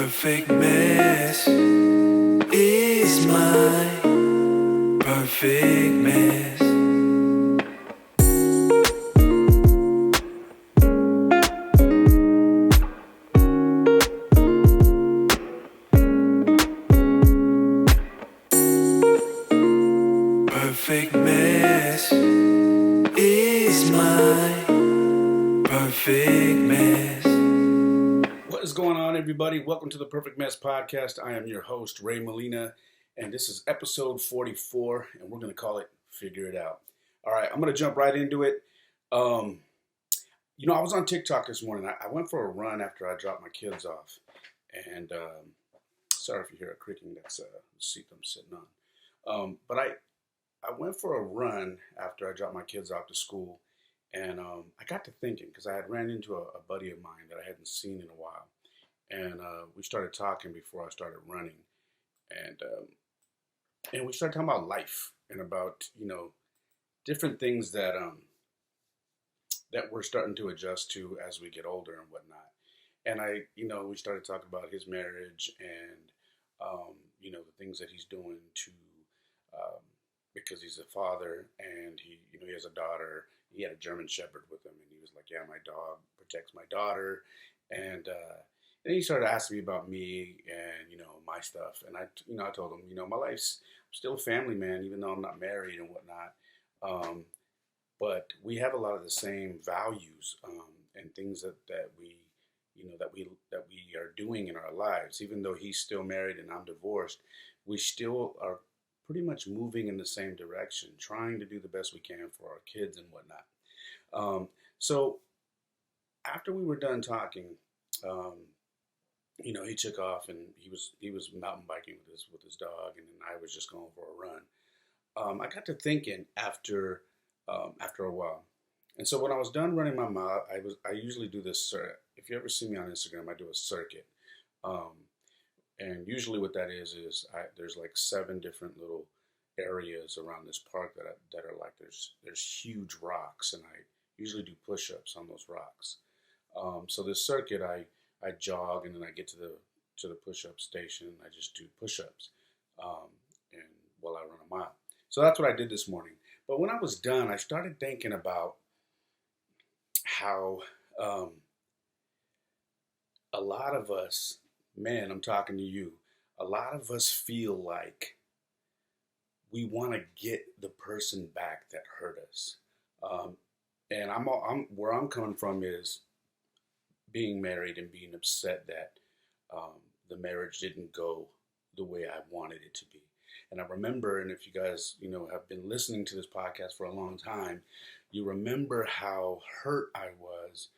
perfect mess is my perfect mess. Perfect mess is my perfect mess. What is going on, everybody? Welcome to the Perfect Mess Podcast. I am your host, Ray Molina, and this is episode 44, and we're going to call it Figure It Out. All right, I'm going to jump right into it. I was on TikTok this morning. I went for a run after I dropped my kids off, and sorry if you hear a creaking. That's the seat I'm sitting on. But I went for a run after I dropped my kids off to school, and I got to thinking because I had ran into a buddy of mine that I hadn't seen in a while. And we started talking before I started running, and we started talking about life and about different things that that we're starting to adjust to as we get older and whatnot. And we started talking about his marriage and the things that he's doing to because he's a father and he has a daughter. He had a German Shepherd with him, and he was like, "Yeah, my dog protects my daughter," and then he started asking me about me and, my stuff. And I told him, my life's I'm still a family man, even though I'm not married and whatnot. But we have a lot of the same values and things that we, that we are doing in our lives. Even though he's still married and I'm divorced, we still are pretty much moving in the same direction, trying to do the best we can for our kids and whatnot. So after we were done talking, he took off and he was mountain biking with his dog, and then I was just going for a run. I got to thinking after a while, and so when I was done running my mile, I usually do this. If you ever see me on Instagram, I do a circuit, and usually what that is there's like 7 different little areas around this park that are like there's huge rocks, and I usually do push-ups on those rocks. So this circuit, I jog, and then I get to the push-up station, and I just do push-ups, and while I run a mile. So that's what I did this morning. But when I was done, I started thinking about how a lot of us, man, I'm talking to you, a lot of us feel like we want to get the person back that hurt us. And I'm where I'm coming from is being married and being upset that the marriage didn't go the way I wanted it to be. And I remember, and if you guys, have been listening to this podcast for a long time, you remember how hurt I was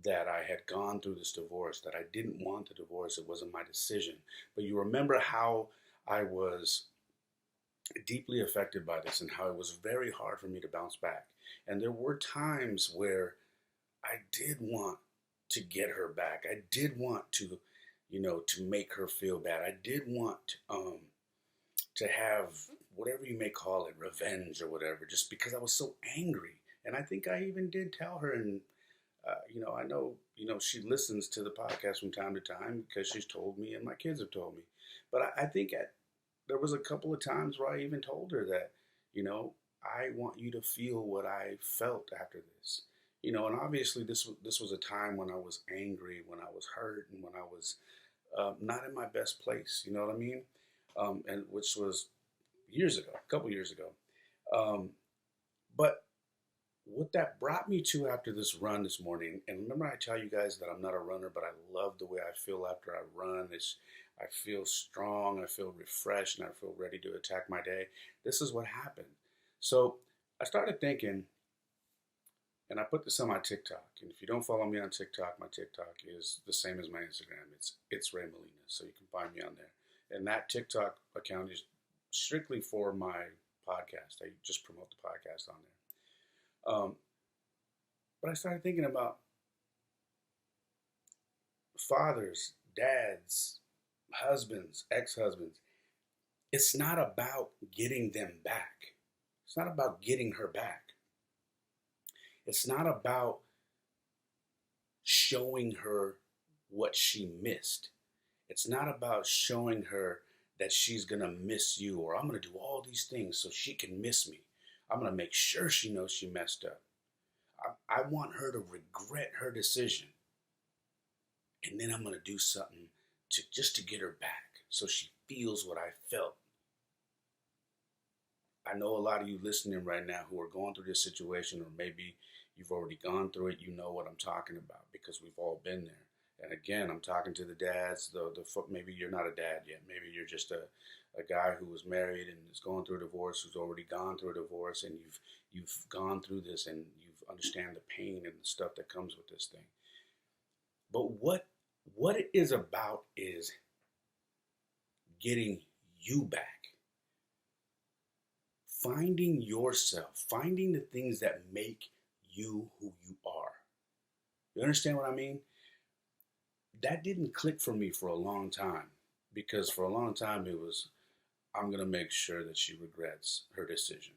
that I had gone through this divorce, that I didn't want the divorce. It wasn't my decision. But you remember how I was deeply affected by this and how it was very hard for me to bounce back. And there were times where I did want to get her back. I did want to, to make her feel bad. I did want to have whatever you may call it, revenge or whatever, just because I was so angry. And I think I even did tell her, and I know, she listens to the podcast from time to time because she's told me and my kids have told me. But I think there was a couple of times where I even told her that, I want you to feel what I felt after this. And obviously this was a time when I was angry, when I was hurt, and when I was not in my best place. You know what I mean? And which was a couple years ago. But what that brought me to after this run this morning, and remember I tell you guys that I'm not a runner, but I love the way I feel after I run. I feel strong, I feel refreshed, and I feel ready to attack my day. This is what happened. So I started thinking, and I put this on my TikTok. And if you don't follow me on TikTok, my TikTok is the same as my Instagram. It's Ray Molina, so you can find me on there. And that TikTok account is strictly for my podcast. I just promote the podcast on there. But I started thinking about fathers, dads, husbands, ex-husbands. It's not about getting them back. It's not about getting her back. It's not about showing her what she missed. It's not about showing her that she's going to miss you, or I'm going to do all these things so she can miss me. I'm going to make sure she knows she messed up. I want her to regret her decision. And then I'm going to do something to get her back so she feels what I felt. I know a lot of you listening right now who are going through this situation, or maybe you've already gone through it. You know what I'm talking about because we've all been there. And again, I'm talking to the dads. Maybe you're not a dad yet. Maybe you're just a guy who was married and is going through a divorce, who's already gone through a divorce, and you've gone through this and you understand the pain and the stuff that comes with this thing. But what it is about is getting you back. Finding yourself, finding the things that make you who you are. You understand what I mean? That didn't click for me for a long time, because for a long time it was, I'm going to make sure that she regrets her decision.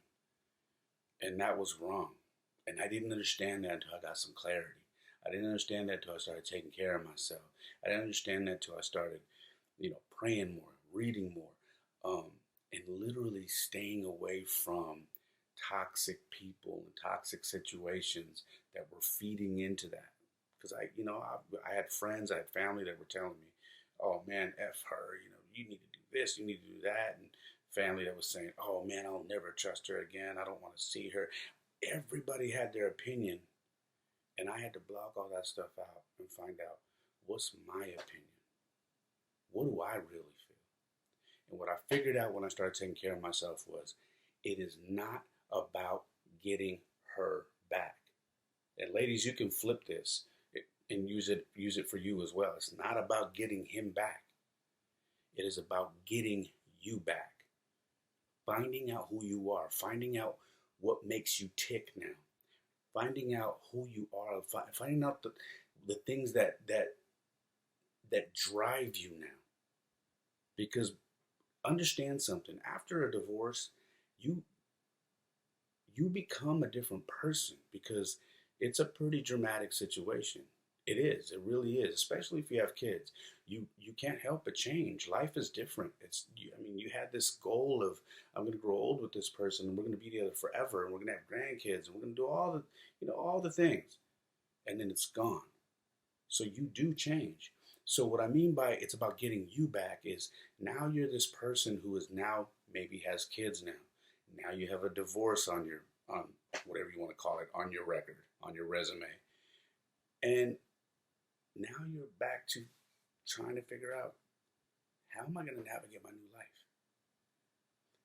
And that was wrong. And I didn't understand that until I got some clarity. I didn't understand that until I started taking care of myself. I didn't understand that until I started, praying more, reading more, and literally staying away from toxic people and toxic situations that were feeding into that. Because I had friends, I had family that were telling me, "Oh man, f her. You need to do this, you need to do that," and family that was saying, "Oh man, I'll never trust her again. I don't want to see her." Everybody had their opinion, and I had to block all that stuff out and find out, what's my opinion? What do I really feel? And what I figured out when I started taking care of myself was, it is not about getting her back. And ladies, you can flip this and use it for you as well. It's not about getting him back. It is about getting you back. Finding out who you are, finding out what makes you tick now, finding out who you are, finding out the things that drive you now. Because understand something, after a divorce, you become a different person, because it's a pretty dramatic situation. It is. It really is. Especially if you have kids, you can't help but change. Life is different. You had this goal of, I'm going to grow old with this person, and we're going to be together forever, and we're going to have grandkids, and we're going to do all the things, and then it's gone. So you do change. So what I mean by it's about getting you back is, now you're this person who is now maybe has kids now. Now you have a divorce on whatever you want to call it, on your record, on your resume. And now you're back to trying to figure out, how am I going to navigate my new life?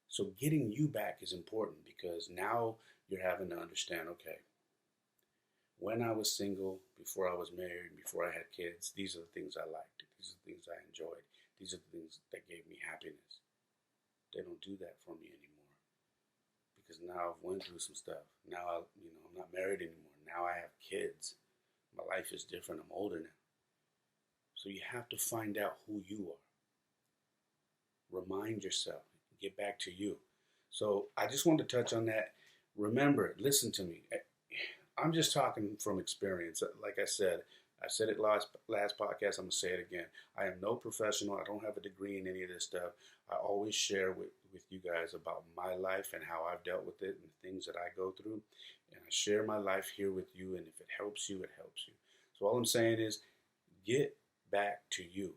So getting you back is important, because now you're having to understand, okay, when I was single, before I was married, before I had kids, these are the things I liked. These are the things I enjoyed. These are the things that gave me happiness. They don't do that for me anymore, because now I've went through some stuff. Now I'm not married anymore. Now I have kids. My life is different. I'm older now. So you have to find out who you are. Remind yourself. Get back to you. So I just want to touch on that. Remember, listen to me. I'm just talking from experience. Like I said it last podcast. I'm going to say it again. I am no professional. I don't have a degree in any of this stuff. I always share with you guys about my life and how I've dealt with it and the things that I go through. And I share my life here with you. And if it helps you, it helps you. So all I'm saying is, get back to you.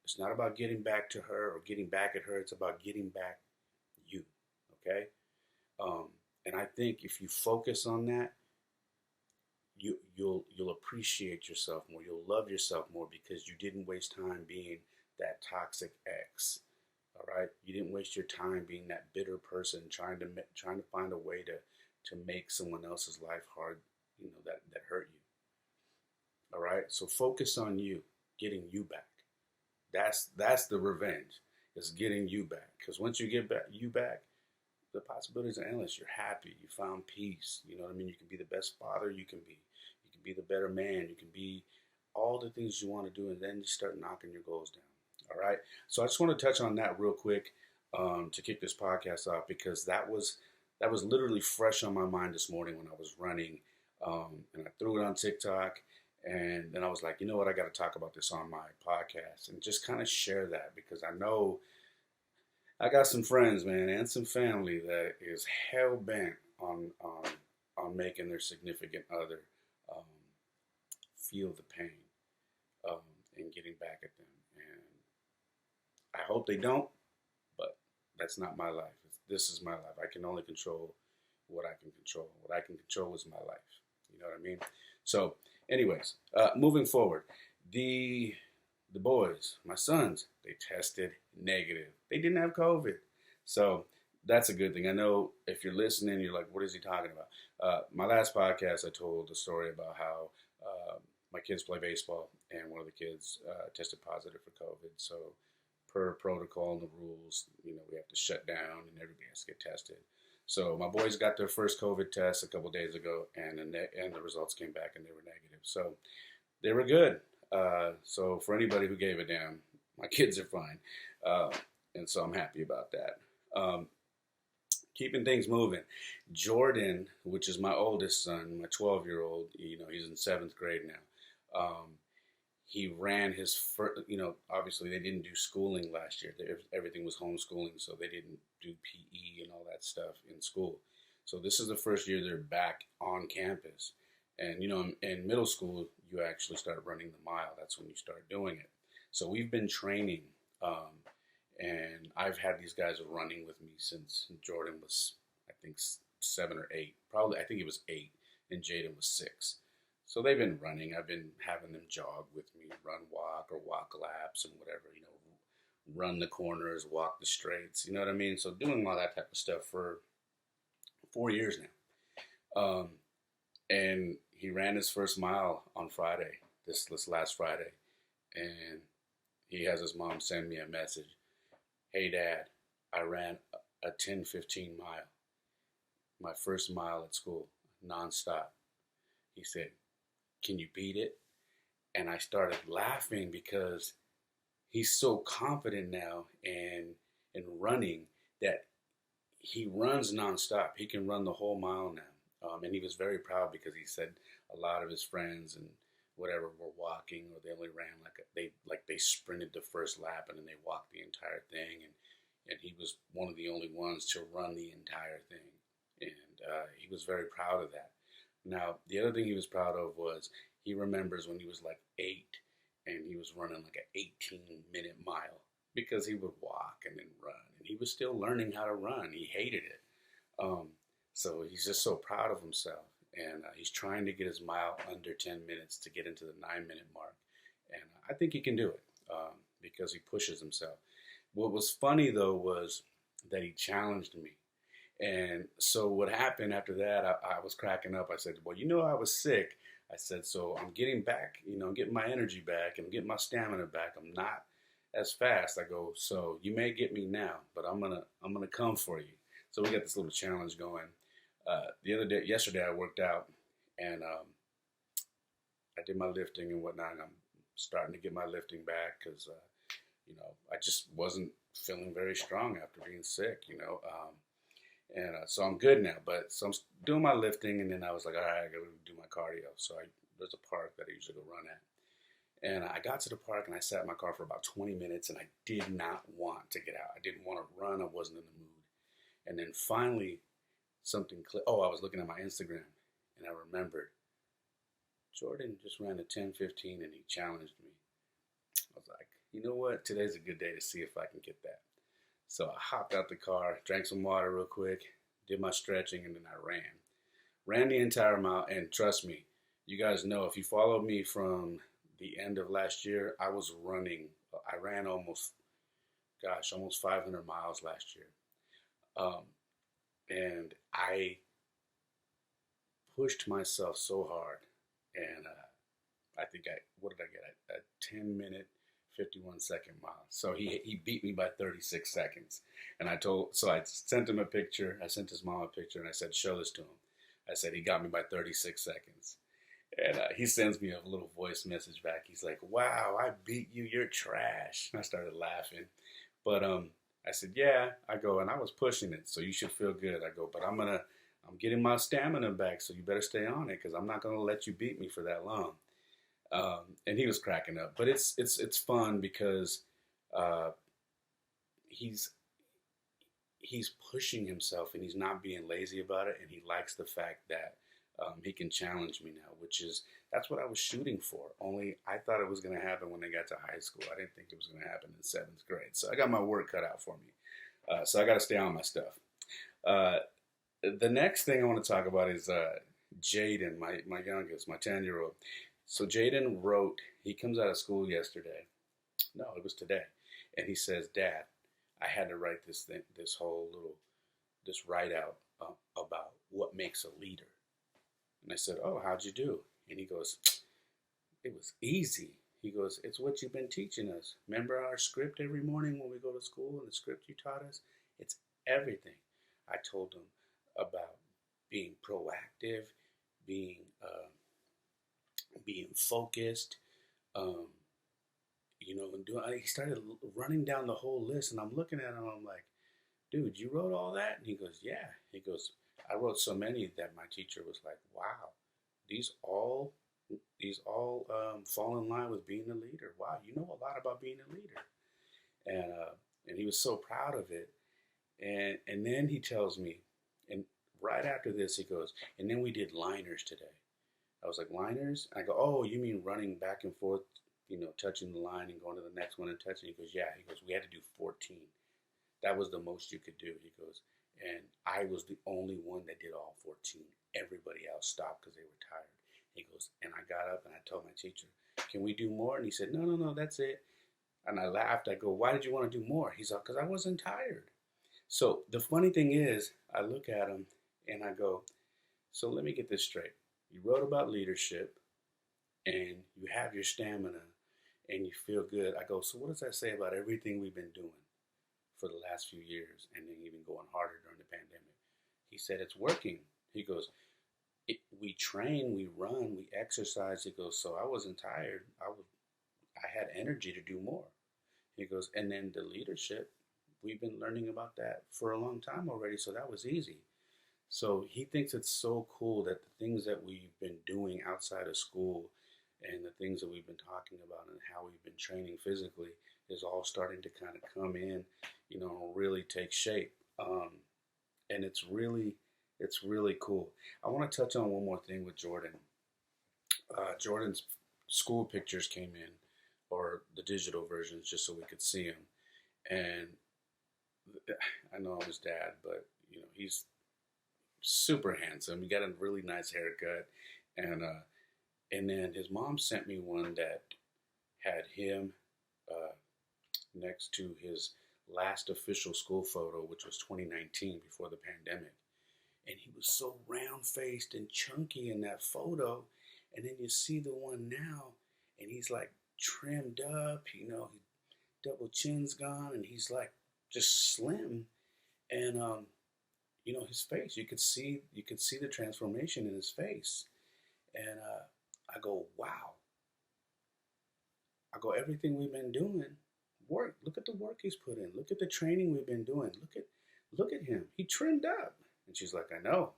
It's not about getting back to her or getting back at her. It's about getting back you. Okay? And I think if you focus on that, you'll appreciate yourself more. You'll love yourself more, because you didn't waste time being that toxic ex. All right, you didn't waste your time being that bitter person trying to find a way to make someone else's life hard. That hurt you. All right, so focus on you, getting you back. That's the revenge. Is getting you back. Because once you get you back, the possibilities are endless. You're happy. You found peace. You know what I mean? You can be the best father you can be. You can be the better man. You can be all the things you want to do, and then you start knocking your goals down. All right? So I just want to touch on that real quick to kick this podcast off, because that was literally fresh on my mind this morning when I was running. And I threw it on TikTok, And then I was like, you know what, I got to talk about this on my podcast and just kind of share that, because I know I got some friends, man, and some family that is hell bent on making their significant other um, feel the pain, um, and getting back at them. And I hope they don't, but that's not my life. This is my life. I can only control what I can control. What I can control is my life. You know what I mean? So, anyways, moving forward, the the boys, my sons, they tested negative. They didn't have COVID, so that's a good thing. I know if you're listening, you're like, "What is he talking about?" My last podcast, I told the story about how my kids play baseball, and one of the kids tested positive for COVID. So, per protocol and the rules, we have to shut down, and everybody has to get tested. So my boys got their first COVID test a couple days ago, and the results came back, and they were negative. So they were good. So for anybody who gave a damn, my kids are fine, uh, and so I'm happy about that. Um, Keeping things moving, Jordan, which is my oldest son, my 12-year-old, he's in seventh grade now. He ran his first, obviously they didn't do schooling last year. Everything was homeschooling, so they didn't do PE and all that stuff in school. So this is the first year they're back on campus. And, in middle school, you actually start running the mile. That's when you start doing it. So we've been training, and I've had these guys running with me since Jordan was, I think, 7 or 8. Probably, I think he was 8, and Jaden was 6. So they've been running. I've been having them jog with me, run, walk, or walk laps and whatever, run the corners, walk the straights, you know what I mean? So doing all that type of stuff for 4 years now. And he ran his first mile on Friday, this last Friday. And he has his mom send me a message. Hey, Dad, I ran a 10-15 mile, my first mile at school, nonstop. He said, can you beat it? And I started laughing because he's so confident now in running that he runs nonstop. He can run the whole mile now. And he was very proud because he said a lot of his friends and whatever were walking, or they only ran they sprinted the first lap and then they walked the entire thing, and he was one of the only ones to run the entire thing, and he was very proud of that. Now, the other thing he was proud of was he remembers when he was like 8 and he was running like an 18-minute mile, because he would walk and then run, and he was still learning how to run. He hated it. So he's just so proud of himself, and he's trying to get his mile under 10 minutes to get into the 9-minute mark, and I think he can do it, because he pushes himself. What was funny though was that he challenged me. And so what happened after that, I was cracking up. I said, well, I was sick. I said, so I'm getting back, getting my energy back and getting my stamina back. I'm not as fast. I go, so you may get me now, but I'm gonna come for you. So we got this little challenge going. Yesterday I worked out, and I did my lifting and whatnot. And I'm starting to get my lifting back because, I just wasn't feeling very strong after being sick, And so I'm good now, so I'm doing my lifting, and then I was like, all right, I gotta do my cardio. So there's a park that I usually go run at. And I got to the park, and I sat in my car for about 20 minutes, and I did not want to get out. I didn't want to run. I wasn't in the mood. And then finally, something clicked. Oh, I was looking at my Instagram, and I remembered Jordan just ran a 10:15, and he challenged me. I was like, you know what? Today's a good day to see if I can get that. So I hopped out the car, drank some water real quick, did my stretching, and then I ran. Ran the entire mile, and trust me, you guys know, if you followed me from the end of last year, I was running. I ran almost 500 miles last year. And I pushed myself so hard, and I think what did I get? A 10-minute, 51-second mile. So he beat me by 36 seconds. And I sent him a picture. I sent his mom a picture, and I said, show this to him. I said, he got me by 36 seconds. And he sends me a little voice message back. He's like, wow, I beat you. You're trash. And I started laughing. But I said, yeah. I go, and I was pushing it, so you should feel good. I go, but I'm getting my stamina back, so you better stay on it, because I'm not going to let you beat me for that long. And he was cracking up. But it's fun because uh, he's he's pushing himself and he's not being lazy about it, and he likes the fact that he can challenge me now, which is that's what I was shooting for. Only I thought it was going to happen when they got to high school. I didn't think it was going to happen in seventh grade. So I got my work cut out for me. So I got to stay on my stuff. Uh, the next thing I want to talk about is Jaden, my youngest, my 10-year-old. So Jaden wrote. He comes out of school yesterday. No, it was today, and he says, "Dad, I had to write this whole this write out about what makes a leader." And I said, "Oh, how'd you do?" And he goes, "It was easy." He goes, "It's what you've been teaching us. Remember our script every morning when we go to school and the script you taught us? It's everything." I told him about being proactive, being being focused, um, and he started running down the whole list, and I'm looking at him, I'm like, "Dude, you wrote all that?" And he goes, "Yeah." He goes, "I wrote so many that my teacher was like, wow, these all fall in line with being a leader. Wow, you know a lot about being a leader." And he was so proud of it. And then he tells me, and right after this, he goes, "And then we did liners today." I was like, "Liners?" I go, "Oh, you mean running back and forth, touching the line and going to the next one and touching?" He goes, "Yeah." He goes, "We had to do 14. That was the most you could do." He goes, "And I was the only one that did all 14. Everybody else stopped because they were tired." He goes, "And I got up and I told my teacher, 'Can we do more?' And he said, 'No, no, no, that's it.' And I laughed. I go, 'Why did you want to do more?' He's like, 'Because I wasn't tired.'" So the funny thing is, I look at him and I go, "So let me get this straight. You wrote about leadership and you have your stamina and you feel good." I go, "So what does that say about everything we've been doing for the last few years and then even going harder during the pandemic?" He said, "It's working." He goes, "We train, we run, we exercise." He goes, "So I wasn't tired. I had energy to do more." He goes, "And then the leadership, we've been learning about that for a long time already, so that was easy." So he thinks it's so cool that the things that we've been doing outside of school and the things that we've been talking about and how we've been training physically is all starting to kind of come in, really take shape. And it's really cool. I want to touch on one more thing with Jordan. Jordan's school pictures came in, or the digital versions, just so we could see him. And I know I'm his dad, but he's super handsome. He got a really nice haircut, and then his mom sent me one that had him uh, next to his last official school photo, which was 2019 before the pandemic. And he was so round faced and chunky in that photo. And then you see the one now, and he's like trimmed up, double chin's gone, and he's like just slim. And his face, you could see the transformation in his face. And I go, wow. I go, everything we've been doing, work. Look at the work he's put in. Look at the training we've been doing. Look at him. He trimmed up. And she's like, "I know.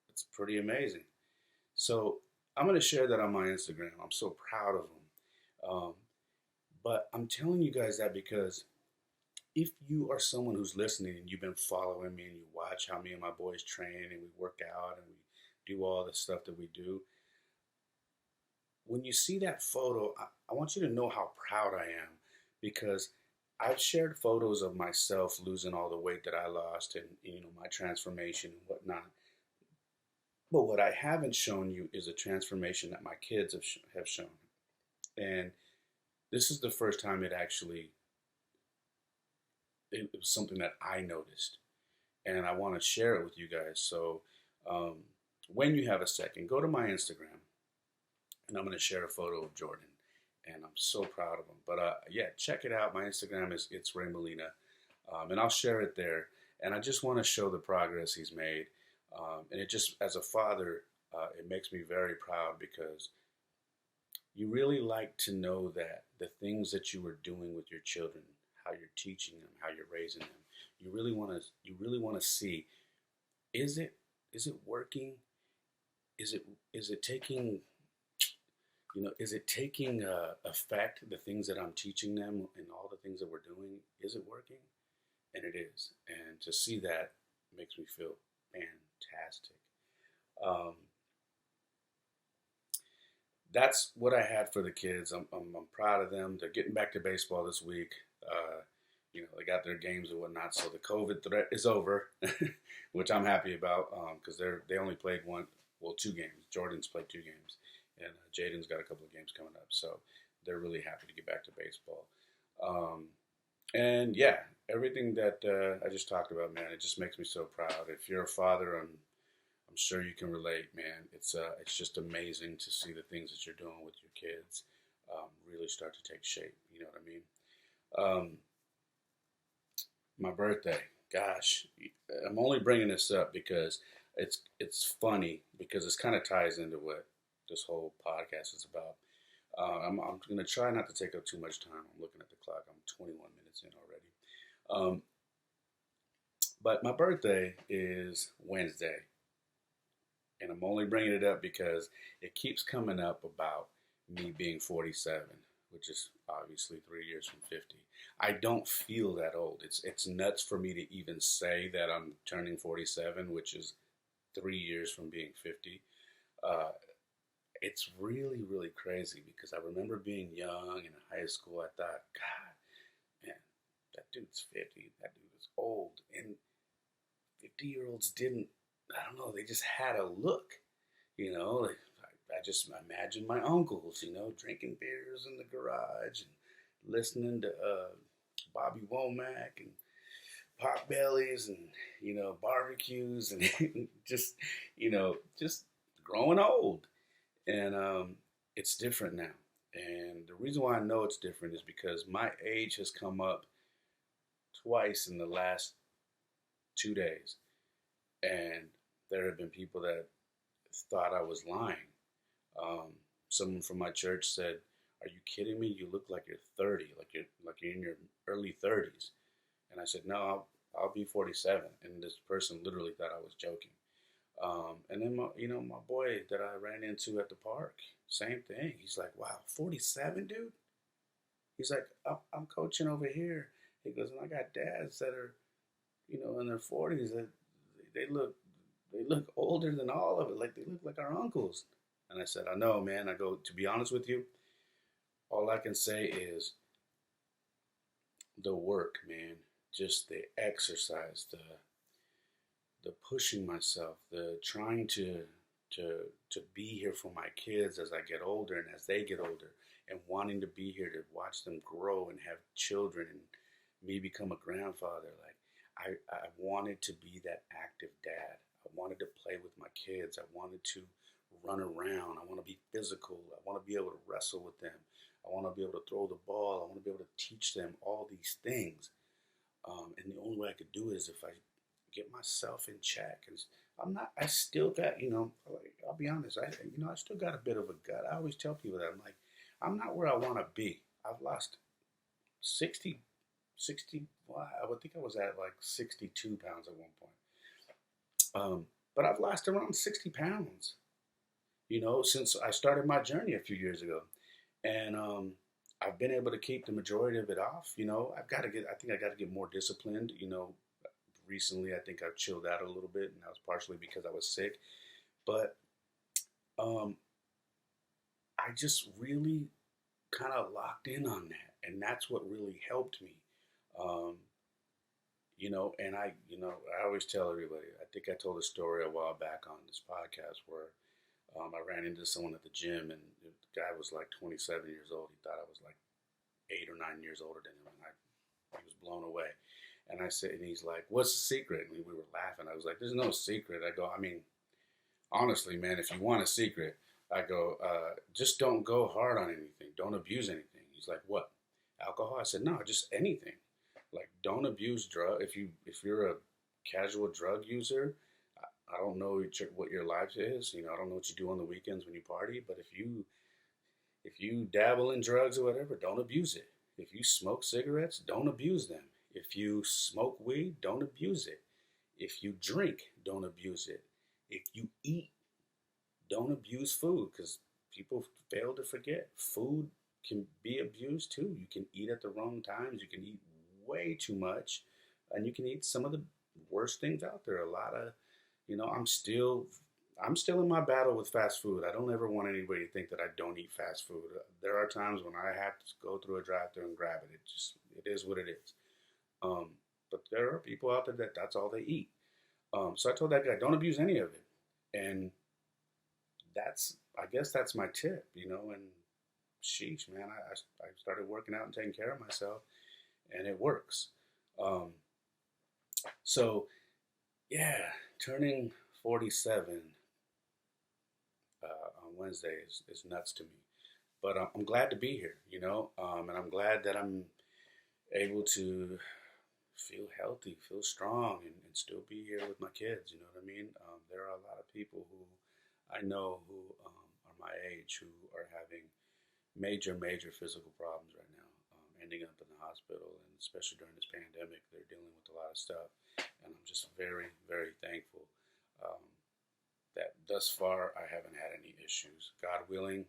It's pretty amazing." So I'm going to share that on my Instagram. I'm so proud of him. But I'm telling you guys that because if you are someone who's listening and you've been following me and you watch how me and my boys train and we work out and we do all the stuff that we do, when you see that photo, I want you to know how proud I am because I've shared photos of myself losing all the weight that I lost and my transformation and whatnot. But what I haven't shown you is a transformation that my kids have shown. And this is the first time it was something that I noticed. And I want to share it with you guys. So um, when you have a second, go to my Instagram and I'm going to share a photo of Jordan. And I'm so proud of him. But yeah, check it out. My Instagram it's Ray Molina. And I'll share it there. And I just want to show the progress he's made. And it just, as a father, it makes me very proud because you really like to know that the things that you are doing with your children, how you're teaching them, how you're raising them, you really want to see, is it working? Is it taking is it taking effect? The things that I'm teaching them and all the things that we're doing, is it working? And it is. And to see that makes me feel fantastic. Um, that's what I had for the kids. I'm proud of them. They're getting back to baseball this week. They got their games and whatnot. So the COVID threat is over, which I'm happy about because they only played two games. Jordan's played two games, and Jaden's got a couple of games coming up. So they're really happy to get back to baseball. Um, and yeah, everything that I just talked about, man, it just makes me so proud. If you're a father, I'm sure you can relate, man. It's just amazing to see the things that you're doing with your kids really start to take shape. You know what I mean? My birthday, gosh, I'm only bringing this up because it's funny because this kind of ties into what this whole podcast is about. I'm going to try not to take up too much time. I'm looking at the clock. I'm 21 minutes in already. But my birthday is Wednesday. And I'm only bringing it up because it keeps coming up about me being 47, which is obviously 3 years from 50. I don't feel that old. It's nuts for me to even say that I'm turning 47, which is 3 years from being 50. Uh, it's really, really crazy because I remember being young in high school. I thought, God, man, that dude's 50. That dude is old. And 50-year-olds didn't, I don't know, they just had a look, like, I just imagine my uncles, drinking beers in the garage and listening to Bobby Womack and pot bellies and, barbecues and just growing old. And it's different now. And the reason why I know it's different is because my age has come up twice in the last 2 days. And there have been people that thought I was lying. Someone from my church said, "Are you kidding me? You look like you're 30, like you're in your early 30s." And I said, "No, I'll be 47." And this person literally thought I was joking. And then my boy that I ran into at the park, same thing. He's like, "Wow, 47, dude." He's like, "I'm coaching over here." He goes, "And I got dads that are, in their 40s that they look older than all of it. Like they look like our uncles." And I said, "I know, man." I go, "To be honest with you, all I can say is the work, man. Just the exercise, the pushing myself, the trying to be here for my kids as I get older and as they get older, and wanting to be here to watch them grow and have children and me become a grandfather. Like I wanted to be that active dad. I wanted to play with my kids. I wanted to run around. I want to be physical. I want to be able to wrestle with them. I want to be able to throw the ball. I want to be able to teach them all these things. And the only way I could do it is if I get myself in check. And I still got, like, I'll be honest, I still got a bit of a gut. I always tell people that. I'm like, I'm not where I want to be. I've lost 60, well, I would think I was at like 62 pounds at one point. But I've lost around 60 pounds, since I started my journey a few years ago. And I've been able to keep the majority of it off. I think I got to get more disciplined. Recently I think I've chilled out a little bit, and that was partially because I was sick. But I just really kind of locked in on that, and that's what really helped me. Um, and I always tell everybody. I think I told a story a while back on this podcast where I ran into someone at the gym, and the guy was like 27 years old. He thought I was like 8 or 9 years older than him, and he was blown away. And I said, and he's like, "What's the secret?" And we were laughing. I was like, "There's no secret." I go, "I mean, honestly, man, if you want a secret," I go, "just don't go hard on anything. Don't abuse anything." He's like, "What? Alcohol?" I said, "No, just anything. Like, don't abuse drug. If you're a casual drug user, I don't know what your life is. I don't know what you do on the weekends when you party. But if you dabble in drugs or whatever, don't abuse it. If you smoke cigarettes, don't abuse them. If you smoke weed, don't abuse it. If you drink, don't abuse it. If you eat, don't abuse food, because people fail to forget food can be abused too. You can eat at the wrong times. You can eat way too much, and you can eat some of the worst things out there. A lot of, I'm still in my battle with fast food. I don't ever want anybody to think that I don't eat fast food. There are times when I have to go through a drive-thru and grab it. It is what it is. Um, but there are people out there that's all they eat. So I told that guy, don't abuse any of it. And I guess that's my tip, and sheesh, man, I started working out and taking care of myself, and it works. Um, so, yeah, turning 47 on Wednesday is nuts to me. But I'm glad to be here, and I'm glad that I'm able to feel healthy, feel strong, and still be here with my kids. You know what I mean? There are a lot of people who I know who are my age who are having major, major physical problems right now, ending up in the hospital, and especially during this pandemic, they're dealing with a lot of stuff. And I'm just very, very thankful um, that thus far I haven't had any issues. God willing,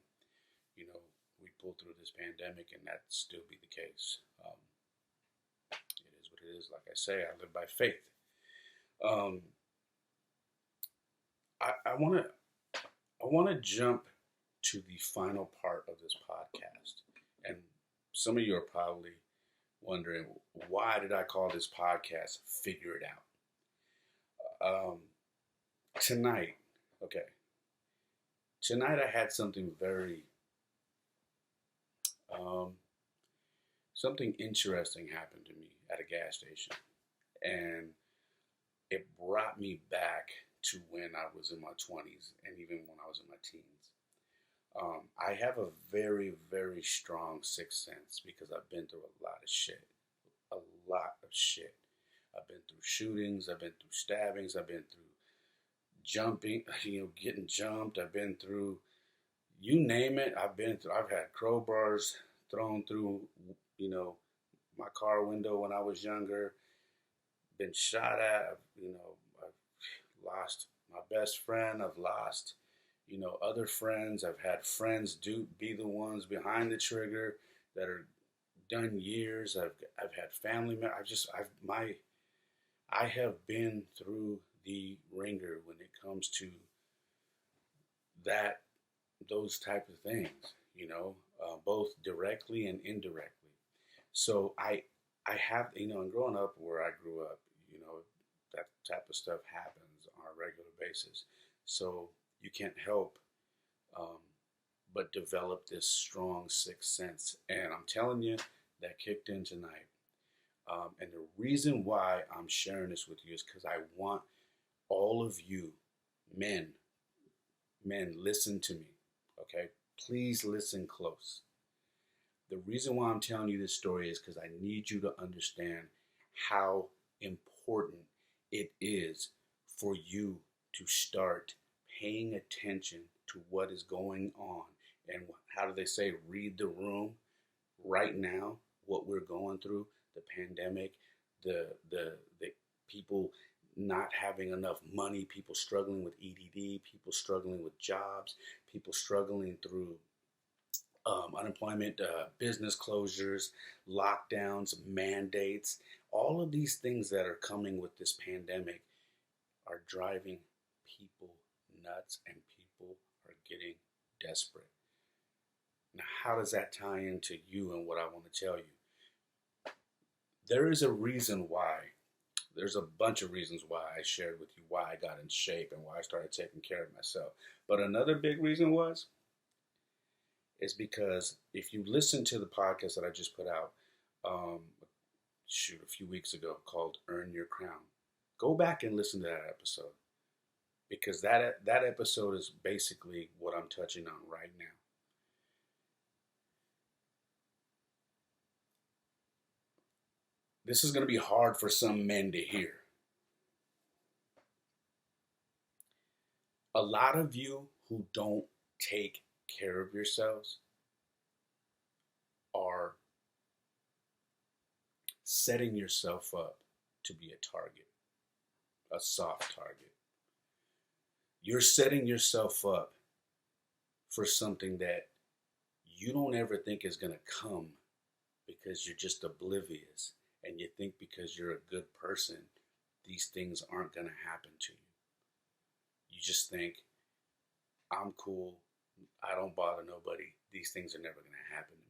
we pull through this pandemic, and that still be the case. It is what it is. Like I say, I live by faith. Um, I want to I want to jump to the final part of this podcast, and some of you are probably wondering, why did I call this podcast "Figure It Out"? Tonight, okay. Tonight I had um, something interesting happen to me at a gas station, and it brought me back to when I was in my 20s and even when I was in my teens. I have a very, very strong sixth sense because I've been through a lot of shit. A lot of shit. I've been through shootings, I've been through stabbings, I've been through jumping, getting jumped. I've been through, you name it, I've had crowbars thrown through, you know, my car window when I was younger, been shot at, I've lost my best friend, I've lost, other friends, I've had friends be the ones behind the trigger that are done years, I've had family members, I have been through the ringer when it comes to that those type of things, both directly and indirectly. So I have, and growing up where I grew up, that type of stuff happens on a regular basis. So you can't help um, but develop this strong sixth sense. And I'm telling you, that kicked in tonight. And the reason why I'm sharing this with you is because I want all of you, men, listen to me, okay? Please listen close. The reason why I'm telling you this story is because I need you to understand how important it is for you to start paying attention to what is going on. And how do they say, read the room right now, what we're going through, the pandemic, the people not having enough money, people struggling with EDD, people struggling with jobs, people struggling through unemployment, business closures, lockdowns, mandates, all of these things that are coming with this pandemic are driving people nuts, and people are getting desperate. Now, how does that tie into you and what I want to tell you? There is a reason why. There's a bunch of reasons why I shared with you why I got in shape and why I started taking care of myself. But another big reason is because if you listen to the podcast that I just put out, a few weeks ago, called "Earn Your Crown," go back and listen to that episode, because that episode is basically what I'm touching on right now. This is going to be hard for some men to hear. A lot of you who don't take care of yourselves are setting yourself up to be a target, a soft target. You're setting yourself up for something that you don't ever think is going to come because you're just oblivious and you think because you're a good person, these things aren't going to happen to you. You just think, I'm cool, I don't bother nobody, these things are never going to happen to me.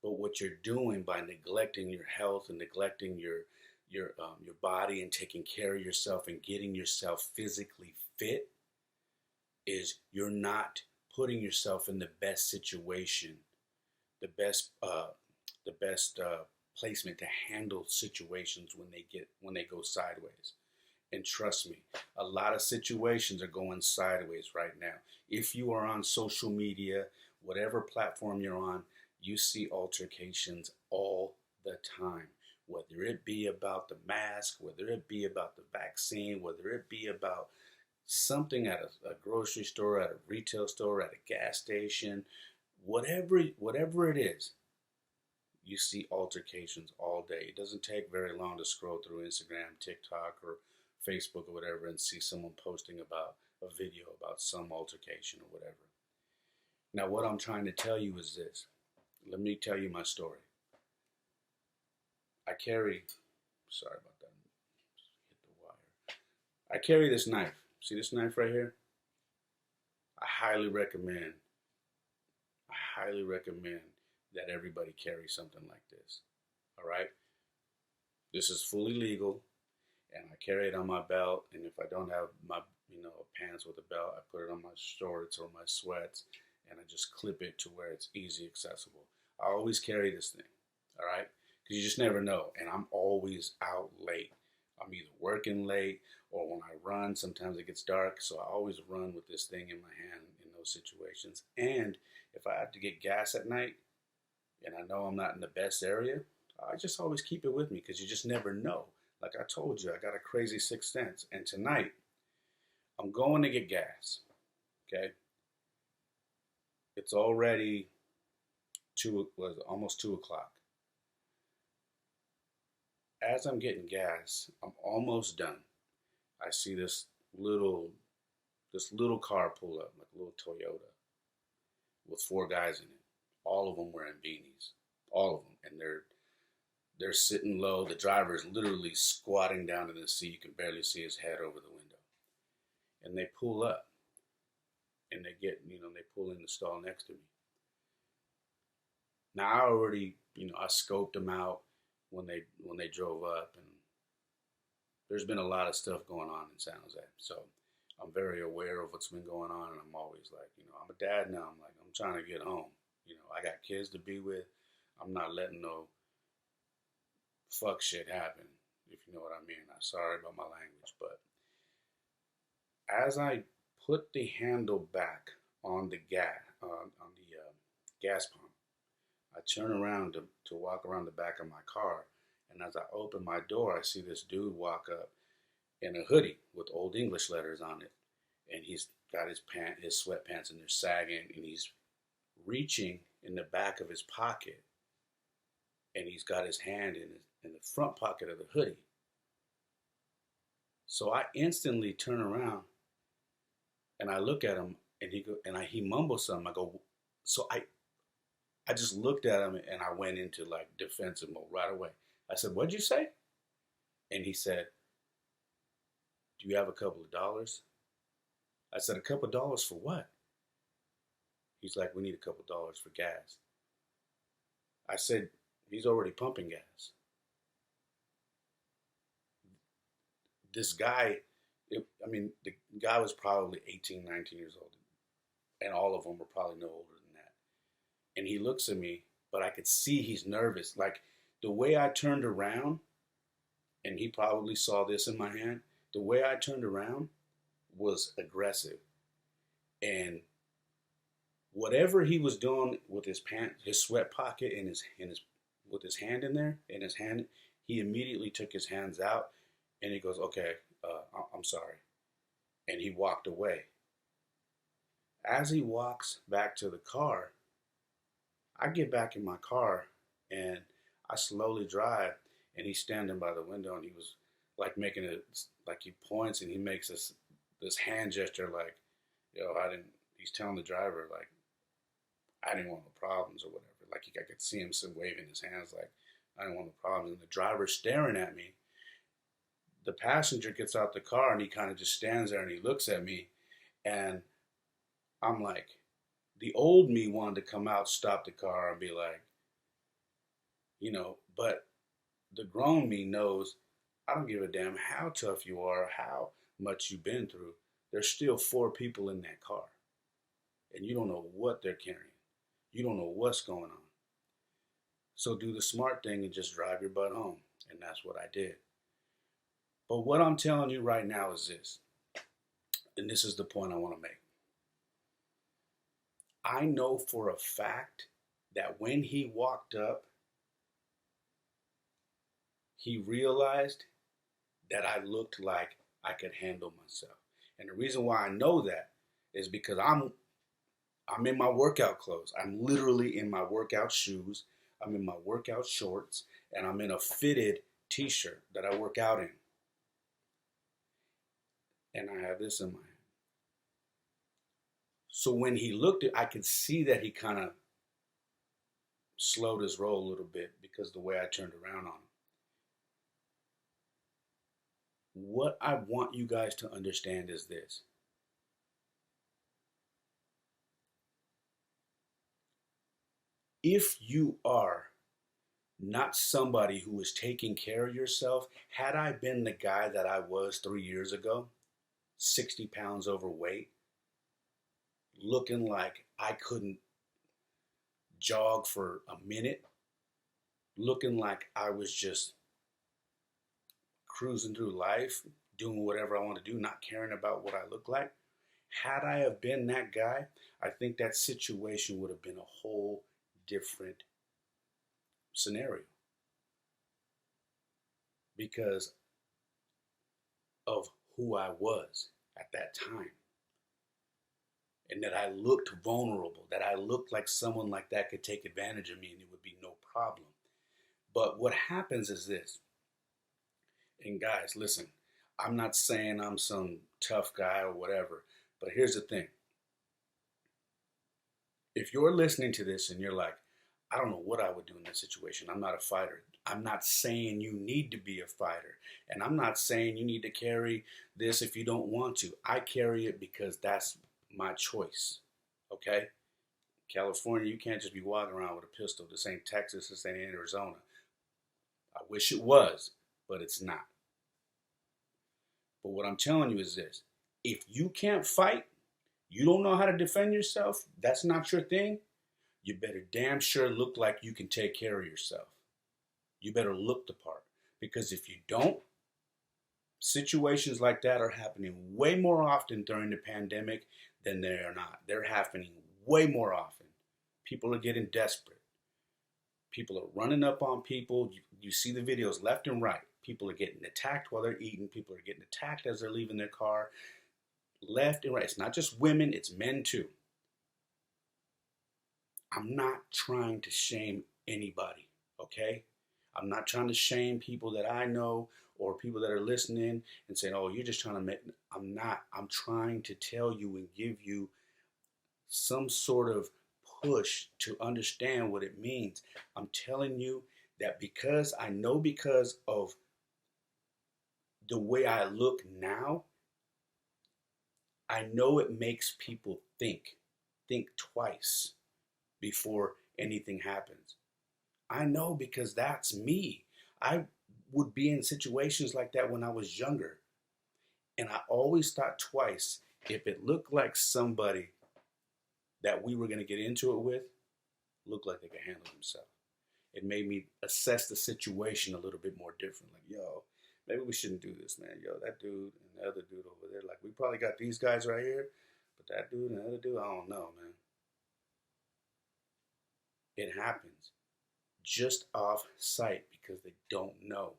But what you're doing by neglecting your health and neglecting your body and taking care of yourself and getting yourself physically fit is you're not putting yourself in the best situation, the best placement to handle situations when they go sideways. And trust me, a lot of situations are going sideways right now. If you are on social media, whatever platform you're on, you see altercations all the time. Whether it be about the mask, whether it be about the vaccine, whether it be about something at a grocery store, at a retail store, at a gas station, whatever it is, you see altercations all day. It doesn't take very long to scroll through Instagram, TikTok, or Facebook or whatever and see someone posting about a video about some altercation or whatever. Now, what I'm trying to tell you is this. Let me tell you my story. Sorry about that, hit the wire. I carry this knife. See this knife right here? I highly recommend that everybody carry something like this. All right? This is fully legal, and I carry it on my belt, and if I don't have my pants with a belt, I put it on my shorts or my sweats, and I just clip it to where it's easy accessible. I always carry this thing, all right? Because you just never know, and I'm always out late. I'm either working late or when I run, sometimes it gets dark, so I always run with this thing in my hand in those situations. And if I have to get gas at night and I know I'm not in the best area, I just always keep it with me because you just never know. Like I told you, I got a crazy sixth sense. And tonight, I'm going to get gas, okay? It's already almost 2 o'clock. As I'm getting gas, I'm almost done. I see this little car pull up, like a little Toyota, with 4 guys in it. All of them wearing beanies, all of them, and they're sitting low. The driver is literally squatting down in the seat. You can barely see his head over the window. And they pull up, and they pull in the stall next to me. Now I already, I scoped them out when they drove up, and there's been a lot of stuff going on in San Jose. So I'm very aware of what's been going on, and I'm always like, I'm a dad now. I'm trying to get home. I got kids to be with. I'm not letting no fuck shit happen, if you know what I mean. I'm sorry about my language, but as I put the handle back on the gas pump, I turn around to walk around the back of my car, and as I open my door, I see this dude walk up in a hoodie with Old English letters on it, and he's got his sweatpants, and they're sagging, and he's reaching in the back of his pocket, and he's got his hand in the front pocket of the hoodie. So I instantly turn around, and I look at him, and he mumbles something. I go, so I just looked at him, and I went into like defensive mode right away. I said, "What'd you say?" And he said, "Do you have a couple of dollars?" I said, "A couple of dollars for what?" He's like, "We need a couple of dollars for gas." I said, "He's already pumping gas." This guy, the guy was probably 18, 19 years old. And all of them were probably no older than that. And he looks at me, but I could see he's nervous. Like the way I turned around, and he probably saw this in my hand, the way I turned around was aggressive. And whatever he was doing with his sweat pocket and with his hand in there, he immediately took his hands out, and he goes, "Okay, I'm sorry," and he walked away. As he walks back to the car, I get back in my car, and I slowly drive, and he's standing by the window, and he was like like he points, and he makes this hand gesture like, "Yo, he's telling the driver, like, I didn't want no problems or whatever. Like, I could see him waving his hands like, I didn't want no problems. And the driver's staring at me. The passenger gets out the car and he kind of just stands there and he looks at me. And I'm like, the old me wanted to come out, stop the car, and be like, but the grown me knows I don't give a damn how tough you are, how much you've been through. There's still 4 people in that car, and you don't know what they're carrying. You don't know what's going on. So do the smart thing and just drive your butt home. And that's what I did. But what I'm telling you right now is this, and this is the point I want to make. I know for a fact that when he walked up, he realized that I looked like I could handle myself. And the reason why I know that is because I'm in my workout clothes. I'm literally in my workout shoes. I'm in my workout shorts, and I'm in a fitted t-shirt that I work out in. And I have this in my hand. So when he looked at, I could see that he kind of slowed his roll a little bit because the way I turned around on him. What I want you guys to understand is this. If you are not somebody who is taking care of yourself, had I been the guy that I was 3 years ago, 60 pounds overweight, looking like I couldn't jog for a minute, looking like I was just cruising through life, doing whatever I want to do, not caring about what I look like. Had I have been that guy, I think that situation would have been a whole different scenario because of who I was at that time. And that I looked vulnerable, that I looked like someone like that could take advantage of me and it would be no problem. But what happens is this, and guys, listen, I'm not saying I'm some tough guy or whatever, but here's the thing. If you're listening to this and you're like, I don't know what I would do in this situation. I'm not a fighter. I'm not saying you need to be a fighter. And I'm not saying you need to carry this if you don't want to. I carry it because that's my choice. Okay? California, you can't just be walking around with a pistol. This ain't Texas. This ain't Arizona. I wish it was, but it's not. But what I'm telling you is this. If you can't fight, you don't know how to defend yourself, that's not your thing, you better damn sure look like you can take care of yourself. You better look the part. Because if you don't, situations like that are happening way more often during the pandemic than they are not. They're happening way more often. People are getting desperate. People are running up on people. You see the videos left and right. People are getting attacked while they're eating. People are getting attacked as they're leaving their car. Left and right. It's not just women, it's men too. I'm not trying to shame anybody, okay? I'm not trying to shame people that I know or people that are listening and saying, oh, you're just trying to make... I'm not. I'm trying to tell you and give you some sort of push to understand what it means. I'm telling you that because I know because of the way I look now, I know it makes people think twice before anything happens. I know because that's me. I would be in situations like that when I was younger. And I always thought twice if it looked like somebody that we were going to get into it with looked like they could handle themselves. It made me assess the situation a little bit more different. Like, yo, maybe we shouldn't do this, man. Yo, that dude and the other dude over there, like, we probably got these guys right here, but that dude and the other dude, I don't know, man. It happens just off sight because they don't know.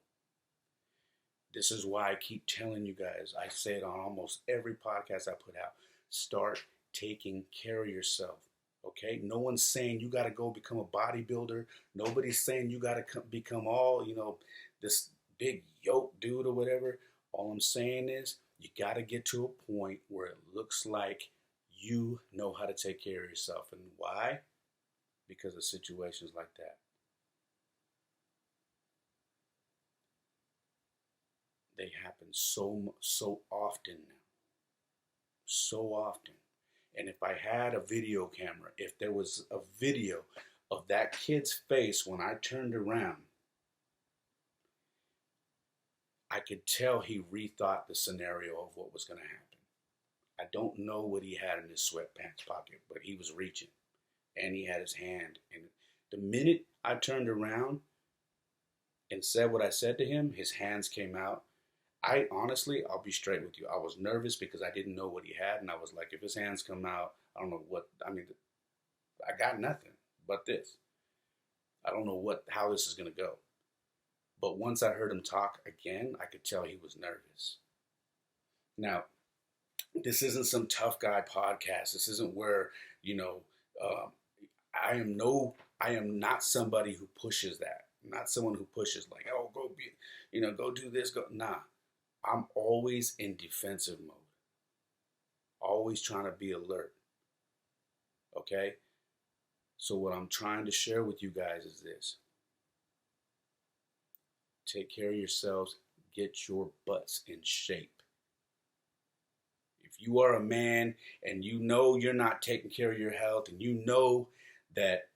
This is why I keep telling you guys, I say it on almost every podcast I put out, start taking care of yourself, okay? No one's saying you got to go become a bodybuilder. Nobody's saying you got to become all, this big yoke dude or whatever. All I'm saying is you got to get to a point where it looks like you know how to take care of yourself. And why? Because of situations like that. They happen so often now. So often. And if I had a video camera, if there was a video of that kid's face when I turned around, I could tell he rethought the scenario of what was going to happen. I don't know what he had in his sweatpants pocket, but he was reaching and he had his hand. And the minute I turned around and said what I said to him, his hands came out. I honestly, I'll be straight with you. I was nervous because I didn't know what he had. And I was like, if his hands come out, I don't know what, I mean, I got nothing but this. I don't know how this is going to go. But once I heard him talk again, I could tell he was nervous. Now, this isn't some tough guy podcast. This isn't where, you know, uh, I am not somebody who pushes that. I'm not someone who pushes like, oh, go be, go do this, go. Nah, I'm always in defensive mode. Always trying to be alert. Okay? So what I'm trying to share with you guys is this. Take care of yourselves. Get your butts in shape. If you are a man and you know you're not taking care of your health and you know that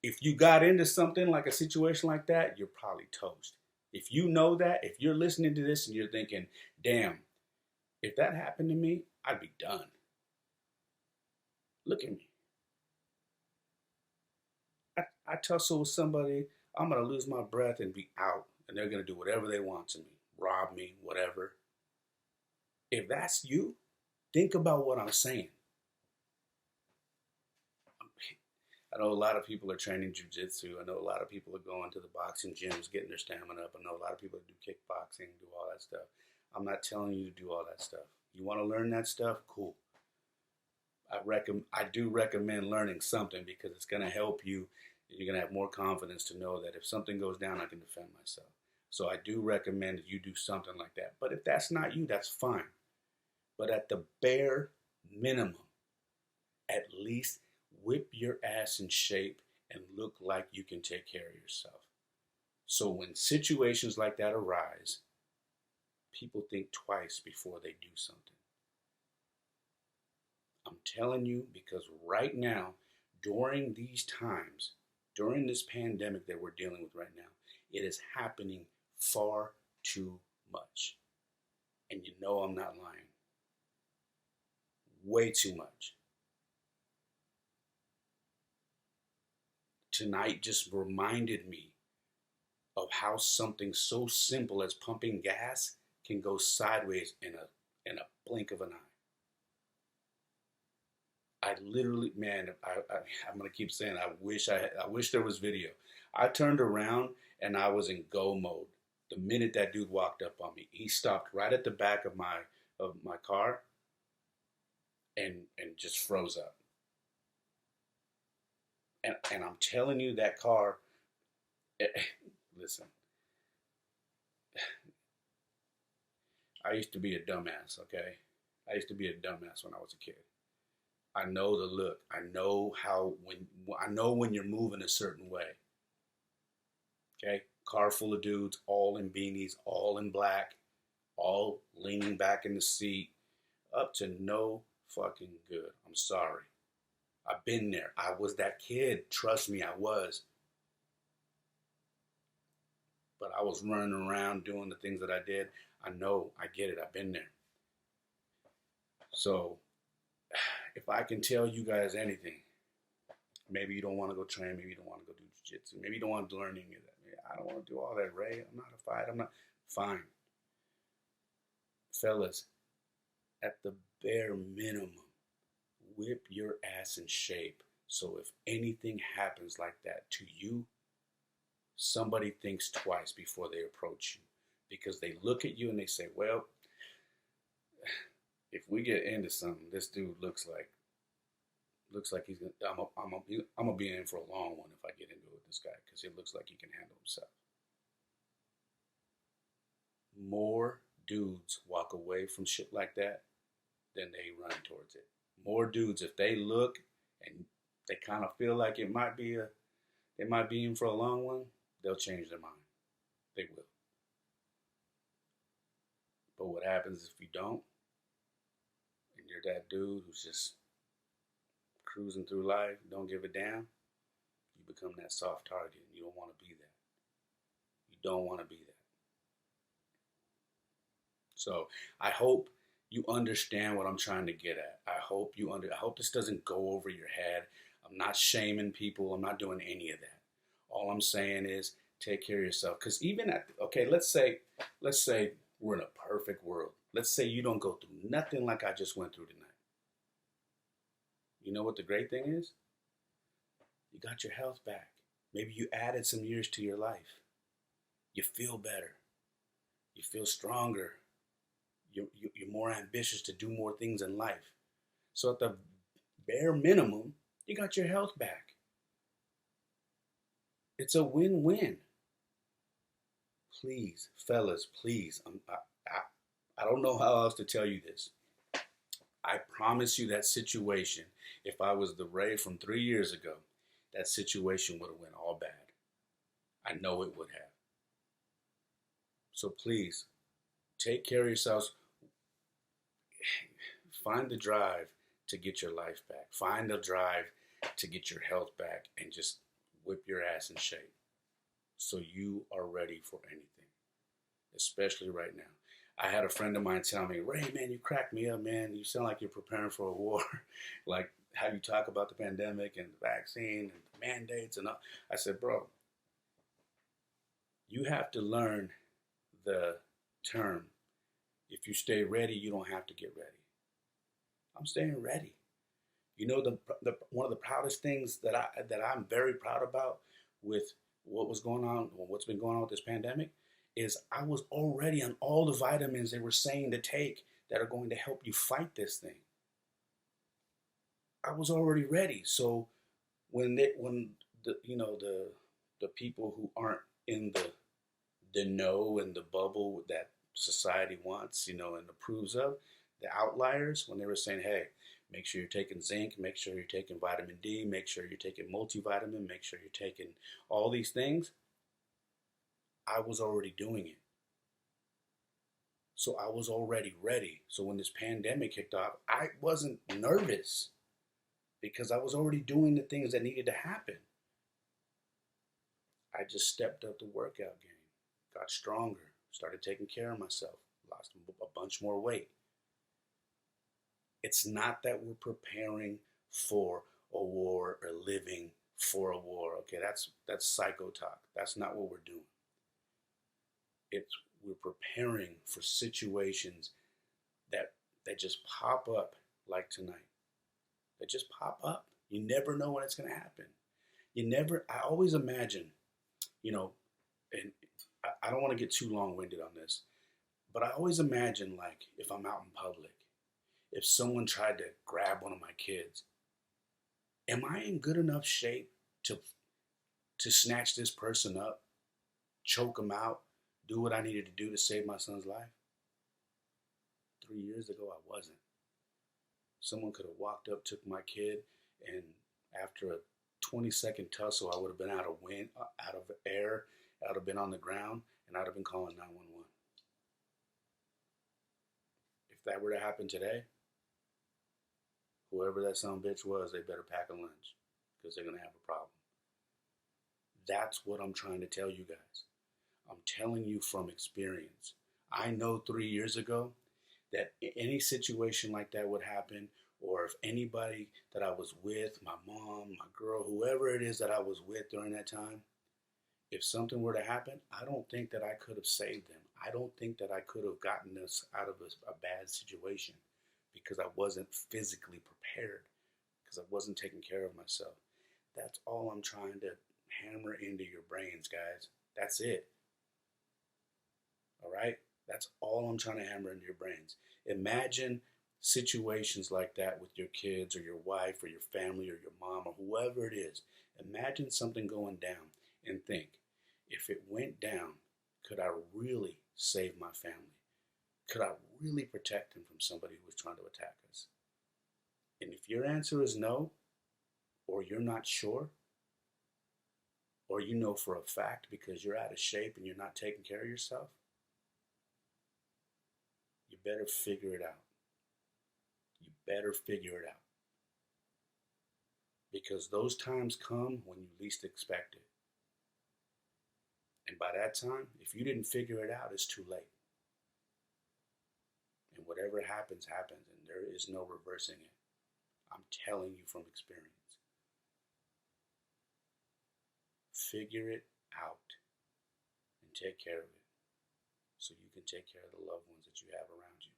if you got into something like a situation like that, you're probably toast. If you know that, if you're listening to this and you're thinking, damn, if that happened to me, I'd be done. Look at me. I tussle with somebody, I'm going to lose my breath and be out. And they're going to do whatever they want to me, rob me, whatever. If that's you, think about what I'm saying. I know a lot of people are training jujitsu. I know a lot of people are going to the boxing gyms, getting their stamina up. I know a lot of people do kickboxing, do all that stuff. I'm not telling you to do all that stuff. You want to learn that stuff? Cool. I do recommend learning something because it's going to help you. You're going to have more confidence to know that if something goes down, I can defend myself. So I do recommend that you do something like that. But if that's not you, that's fine. But at the bare minimum, at least whip your ass in shape and look like you can take care of yourself. So when situations like that arise, people think twice before they do something. I'm telling you, because right now, during these times, during this pandemic that we're dealing with right now, it is happening far too much. And you know I'm not lying. Way too much. Tonight just reminded me of how something so simple as pumping gas can go sideways in a blink of an eye. I literally, man, I'm gonna keep saying, I wish there was video. I turned around and I was in go mode. The minute that dude walked up on me, he stopped right at the back of my car and just froze up. And I'm telling you, that car, listen, I used to be a dumbass, okay? I used to be a dumbass when I was a kid. I know the look. I know when you're moving a certain way. Okay? Car full of dudes, all in beanies, all in black, all leaning back in the seat, up to no fucking good. I'm sorry. I've been there. I was that kid. Trust me, I was. But I was running around doing the things that I did. I know. I get it. I've been there. So, if I can tell you guys anything, maybe you don't want to go train, maybe you don't want to go do jiu-jitsu, maybe you don't want to learn any of that. I don't want to do all that, Ray. I'm not a fight. I'm not. Fine. Fellas, at the bare minimum, whip your ass in shape. So if anything happens like that to you, somebody thinks twice before they approach you. Because they look at you and they say, well, if we get into something, this dude looks like he's gonna. I'm gonna be in for a long one if I get into it with this guy because it looks like he can handle himself. More dudes walk away from shit like that then they run towards it. More dudes, if they look and they kind of feel like they might be in for a long one, they'll change their mind. They will. But what happens if you don't, and you're that dude who's just cruising through life, don't give a damn, you become that soft target, and you don't want to be that. You don't want to be that. So I hope you understand what I'm trying to get at. I hope this doesn't go over your head. I'm not shaming people. I'm not doing any of that. All I'm saying is take care of yourself. Because even okay, let's say we're in a perfect world. Let's say you don't go through nothing like I just went through tonight. You know what the great thing is? You got your health back. Maybe you added some years to your life. You feel better. You feel stronger. You're more ambitious to do more things in life. So at the bare minimum, you got your health back. It's a win-win. Please, fellas, please. I don't know how else to tell you this. I promise you that situation, if I was the Ray from 3 years ago, that situation would have went all bad. I know it would have. So please, take care of yourselves. Find the drive to get your life back. Find the drive to get your health back and just whip your ass in shape so you are ready for anything, especially right now. I had a friend of mine tell me, Ray, man, you crack me up, man. You sound like you're preparing for a war. Like how you talk about the pandemic and the vaccine and the mandates and all. I said, bro, you have to learn the term, if you stay ready, you don't have to get ready. I'm staying ready. You know, the one of the proudest things that I'm very proud about with what's been going on with this pandemic, is I was already on all the vitamins they were saying to take that are going to help you fight this thing. I was already ready. So when the people who aren't in the know and the bubble that society wants, and approves of, the outliers, when they were saying, hey, make sure you're taking zinc, make sure you're taking vitamin D, make sure you're taking multivitamin, make sure you're taking all these things, I was already doing it. So I was already ready. So when this pandemic kicked off, I wasn't nervous because I was already doing the things that needed to happen. I just stepped up the workout game, got stronger, started taking care of myself, lost a bunch more weight. It's not that we're preparing for a war or living for a war. Okay, that's psycho talk. That's not what we're doing. We're preparing for situations that just pop up like tonight. That just pop up. You never know when it's going to happen. I always imagine, and I don't want to get too long-winded on this, but I always imagine, like, if I'm out in public, if someone tried to grab one of my kids, am I in good enough shape to snatch this person up, choke him out, do what I needed to do to save my son's life? 3 years ago, I wasn't. Someone could have walked up, took my kid, and after a 20-second tussle, I would have been out of wind, out of air, I would have been on the ground, and I'd have been calling 911. If that were to happen today, whoever that son of a bitch was, they better pack a lunch because they're going to have a problem. That's what I'm trying to tell you guys. I'm telling you from experience. I know 3 years ago that any situation like that would happen, or if anybody that I was with, my mom, my girl, whoever it is that I was with during that time, if something were to happen, I don't think that I could have saved them. I don't think that I could have gotten us out of a bad situation because I wasn't physically prepared, because I wasn't taking care of myself. That's all I'm trying to hammer into your brains, guys. That's it. All right? That's all I'm trying to hammer into your brains. Imagine situations like that with your kids or your wife or your family or your mom or whoever it is. Imagine something going down and think, if it went down, could I really save my family? could I really protect him from somebody who was trying to attack us? And if your answer is no, or you're not sure, or you know for a fact because you're out of shape and you're not taking care of yourself, you better figure it out. You better figure it out. Because those times come when you least expect it. And by that time, if you didn't figure it out, it's too late. And whatever happens, happens, and there is no reversing it. I'm telling you from experience. Figure it out and take care of it so you can take care of the loved ones that you have around you.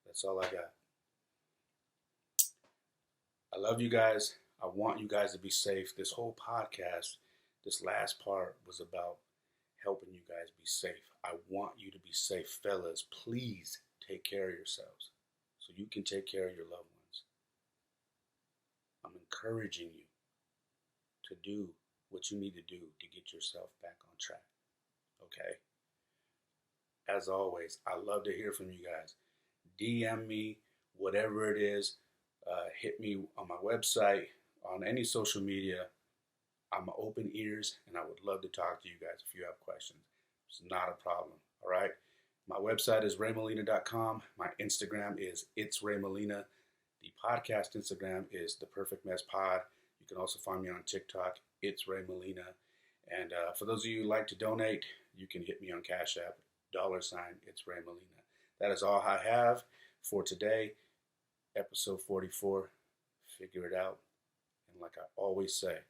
That's all I got. I love you guys. I want you guys to be safe. This whole podcast, this last part was about helping you guys be safe. I want you to be safe. Fellas, please take care of yourselves so you can take care of your loved ones. I'm encouraging you to do what you need to do to get yourself back on track. Okay? As always, I love to hear from you guys. DM me, whatever it is. Hit me on my website, on any social media. I'm open ears, and I would love to talk to you guys if you have questions. It's not a problem, all right? My website is raymolina.com. My Instagram is It's Ray Molina. The podcast Instagram is The Perfect Mess Pod. You can also find me on TikTok, It's Ray Molina. And for those of you who like to donate, you can hit me on Cash App, $ It's Ray Molina. That is all I have for today. Episode 44, figure it out. And like I always say,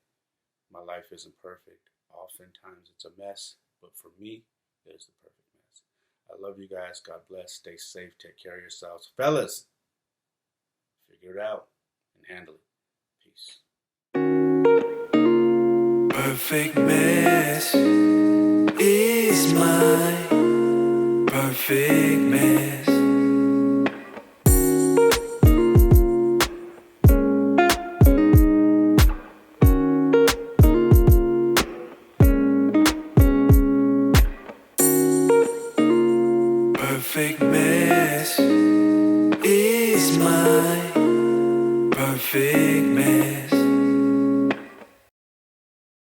my life isn't perfect. Oftentimes it's a mess, but for me, it is the perfect mess. I love you guys. God bless. Stay safe. Take care of yourselves. Fellas, figure it out and handle it. Peace. Perfect mess is my perfect mess. Perfect mess is my perfect